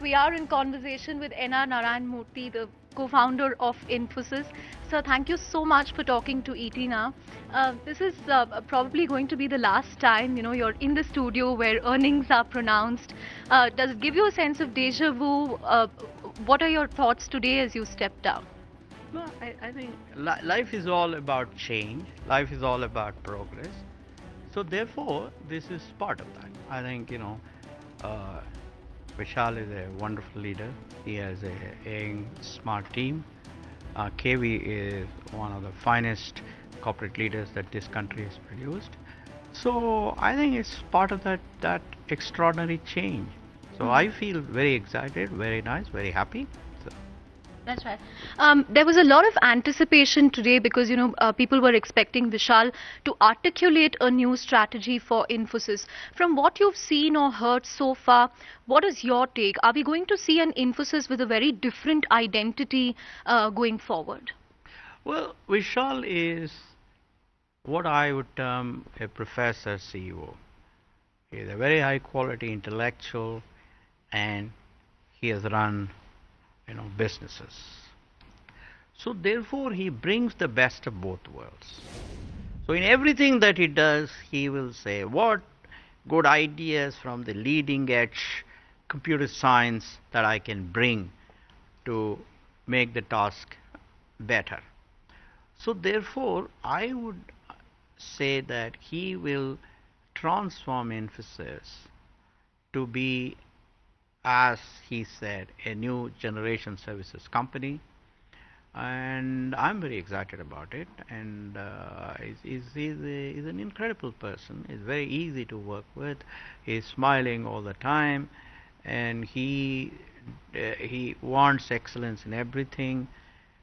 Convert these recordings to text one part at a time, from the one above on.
We are in conversation with Narayan Murthy, the co-founder of Infosys. So thank you so much for talking to ET now. This is probably going to be the last time, you're in the studio where earnings are pronounced. Does it give you a sense of deja vu? What are your thoughts today as you step down? No, I think life is all about change. Life is all about progress. So therefore, this is part of that. I think uh, Vishal is a wonderful leader. He has a young, smart team. KV is one of the finest corporate leaders that this country has produced. So I think it's part of that extraordinary change. So Hmm. I feel very excited, very nice, very happy. So That's right. There was a lot of anticipation today because people were expecting Vishal to articulate a new strategy for Infosys. From what you've seen or heard so far, what is your take? Are we going to see an Infosys with a very different identity going forward? well, Vishal is what I would term a professor CEO. He is a very high quality intellectual and he has run businesses. So therefore he brings the best of both worlds. So in everything that he does, he will say what good ideas from the leading edge computer science that I can bring to make the task better. So therefore I would say that he will transform emphasis to be, as he said, a new generation services company. And I'm very excited about it. And he's an incredible person. He's very easy to work with. He's smiling all the time, and he wants excellence in everything.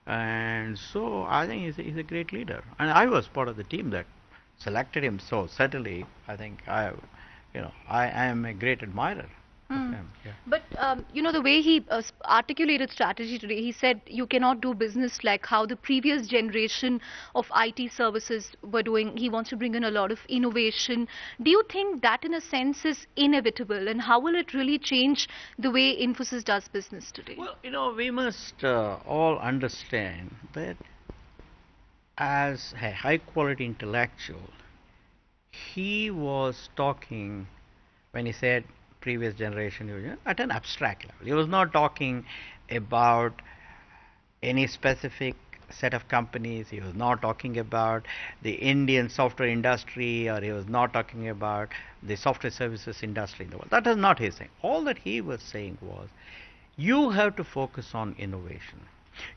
And so I think he's a great leader. And I was part of the team that selected him. So certainly, I think I am a great admirer of Hmm. him. Yeah. But the way he articulated strategy today, he said you cannot do business like how the previous generation of IT services were doing. He wants to bring in a lot of innovation. Do you think that, in a sense, is inevitable, and how will it really change the way Infosys does business today? Well, we must all understand that as a high quality intellectual, he was talking when he said previous generation at an abstract level. He was not talking about any specific set of companies. He was not talking about the Indian software industry, or he was not talking about the software services industry in the world. That is not his thing. All that he was saying was you have to focus on innovation.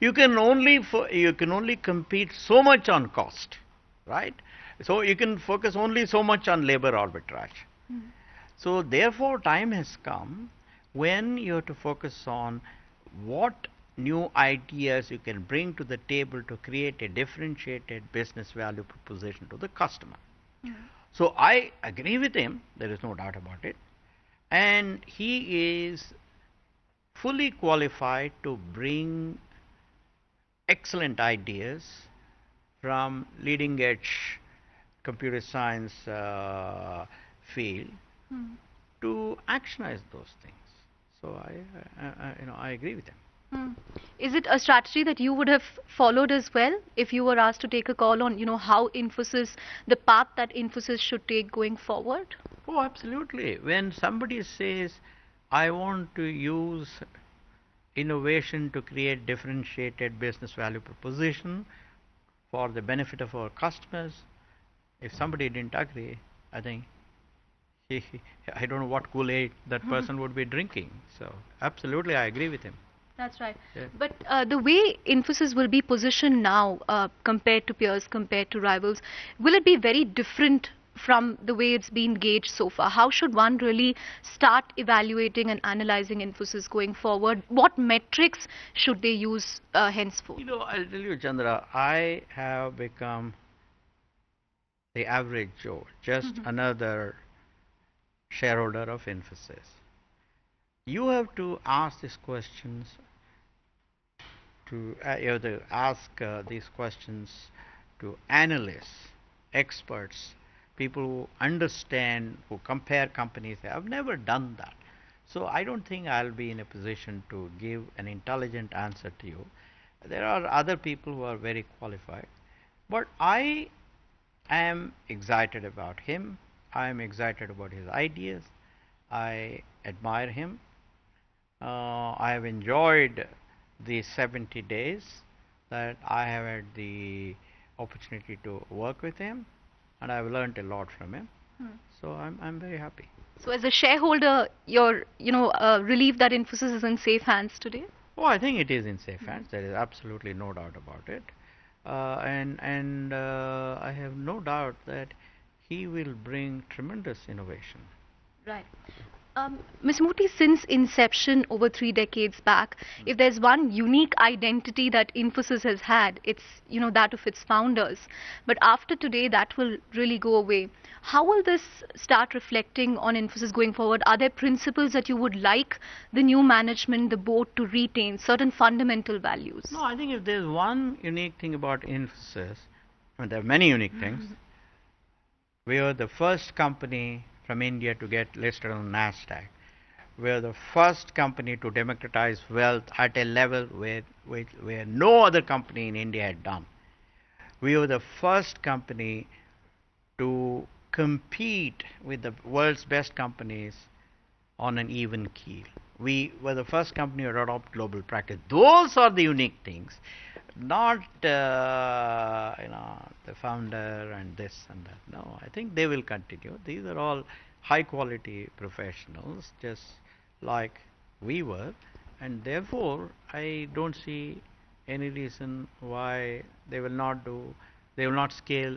You can only compete so much on cost, right? So you can focus only so much on labor arbitrage. Hmm. So therefore, time has come when you have to focus on what new ideas you can bring to the table to create a differentiated business value proposition to the customer. Hmm. So I agree with him, there is no doubt about it. And he is fully qualified to bring excellent ideas from leading edge computer science field Hmm. to actionize those things. So I agree with him. Hmm. Is it a strategy that you would have followed as well if you were asked to take a call on, how Infosys, the path that Infosys should take going forward? Oh, absolutely. When somebody says, I want to use innovation to create differentiated business value proposition for the benefit of our customers, if somebody didn't agree, I think he, I don't know what Kool-Aid that person would be drinking. So absolutely, I agree with him. That's right. Yeah. But the way Infosys will be positioned now, compared to peers, compared to rivals, will it be very different from the way it's been gauged so far? How should one really start evaluating and analyzing Infosys going forward? What metrics should they use henceforth? I'll tell you, Chandra, I have become the average Joe, just another shareholder of Infosys. You have to ask these questions you have to ask these questions to analysts, experts, people who understand, who compare companies. I've never done that. So I don't think I'll be in a position to give an intelligent answer to you. There are other people who are very qualified, but I am excited about him. I am excited about his ideas. I admire him. I have enjoyed the 70 days that I have had the opportunity to work with him, and I've learned a lot from him. So I'm very happy. So as a shareholder, you're, relieved that Infosys is in safe hands today? Oh, I think it is in safe hands. There is absolutely no doubt about it. And I have no doubt that he will bring tremendous innovation. Right. Ms. Murthy, since inception over 3 decades back, if there's one unique identity that Infosys has had, it's that of its founders. But after today, that will really go away. How will this start reflecting on Infosys going forward? Are there principles that you would like the new management, the board, to retain, certain fundamental values? No, I think if there's one unique thing about Infosys, I mean, there are many unique things. We were the first company from India to get listed on NASDAQ. We are the first company to democratize wealth at a level where no other company in India had done. We were the first company to compete with the world's best companies on an even keel. We were the first company to adopt global practice. Those are the unique things, not the founder and this and that. No, I think they will continue. These are all high quality professionals, just like we were, and therefore I don't see any reason why they will not scale,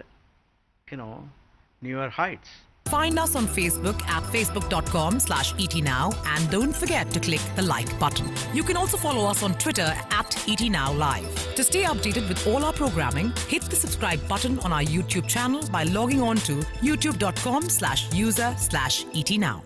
newer heights. Find us on Facebook at facebook.com/etnow and don't forget to click the like button. You can also follow us on Twitter at etnowlive. To stay updated with all our programming, hit the subscribe button on our YouTube channel by logging on to youtube.com/user/etnow.